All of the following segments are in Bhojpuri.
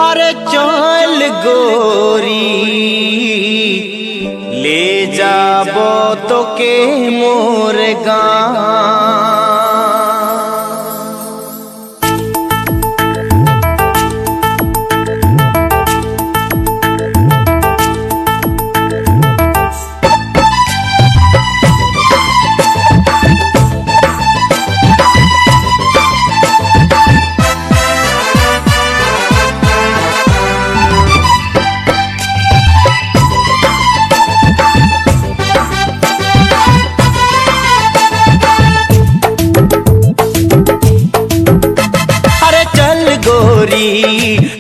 अरे चल गोरी ले जाबो तो के मोर गाँव।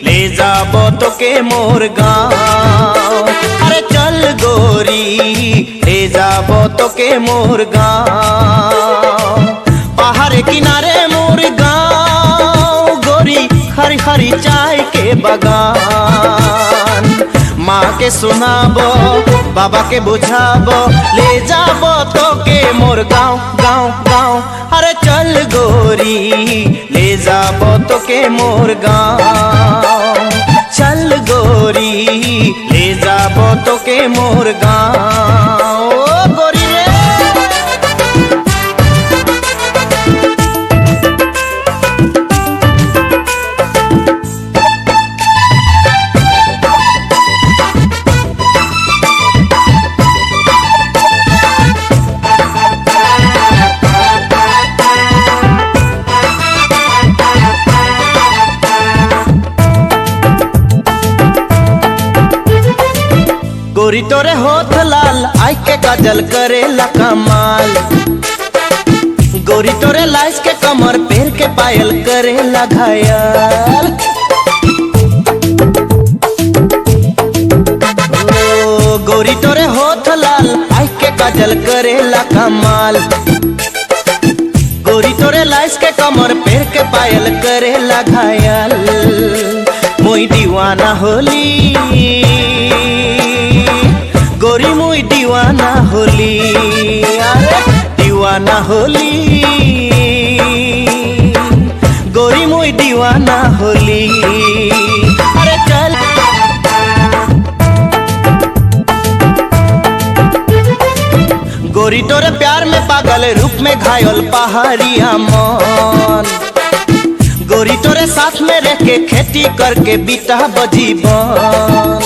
ले जाबो तो के मोर गाँव। अरे चल गोरी ले जाबो तो के मोर गाँव। पहाड़ किनारे मोर गाँव गोरी हरी हरी चाय के बगान। माँ के सुनाबो बाबा के बुझाबो ले जाबो तो के मोर गाँव गाँव गाँव। अरे चल गोरी ले जाबो तो के मोर गाँव। चल गोरी ले जाबो तो के मोर गाँव। ओ गोरी रे गोरी तोरे होठ लाल आई के काजल करेला कमाल। गोरी तोरे लाइस के कमर पैर के पायल करेला घायल। ओ गोरी तोरे होठ लाल आई के काजल करेला कमाल। गोरी तोरे लाइस के कमर पैर के पायल करेला घायल। मोई दीवाना होली गोरी मुई दीवाना होली। अरे दीवाना होली गोरी मुई दीवाना होली। अरे चल गोरी तोरे प्यार में पागल रूप में घायल पहाड़िया मन। गोरी तोरे साथ में रह के खेती करके बीता बजीवन।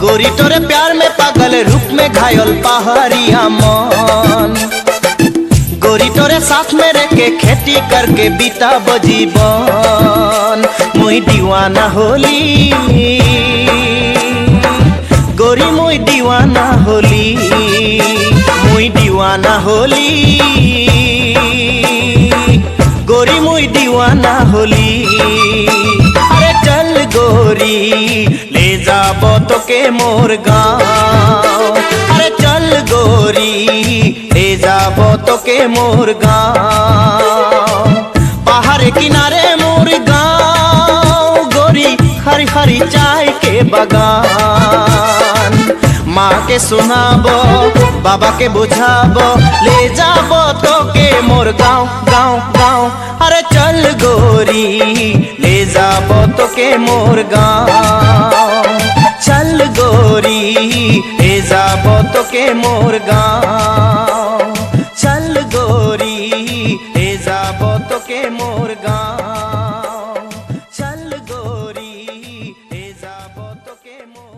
गोरी तोरे प्यार में पागल रूप में घायल पहाड़िया मन। गोरी तोरे साथ में रह के खेती करके बीता बजीवन। मुई दीवाना होली गोरी मुई दीवाना होली। मुई दीवाना होली गोरी मुई दीवाना होली। अरे चल गोरी ले जाबो तो के मोर गाँव। अरे चल गोरी ले जाबो तो के मोर गाँव। पहाड़ किनारे मोर गाँव गोरी हरी हरी चाय के बगान। माँ के सुनाबो बाबा के बुझाबो ले जाबो तो के मोर गाँव गाँव गाँव। अरे चल गोरी ले जाबो तो के मोर गाँव। चल गोरी ले जाबो तो के मोर गाँव। चल गोरी ले जाबो तो के मोर गाँव। चल गोरी ले जाबो तो के मोर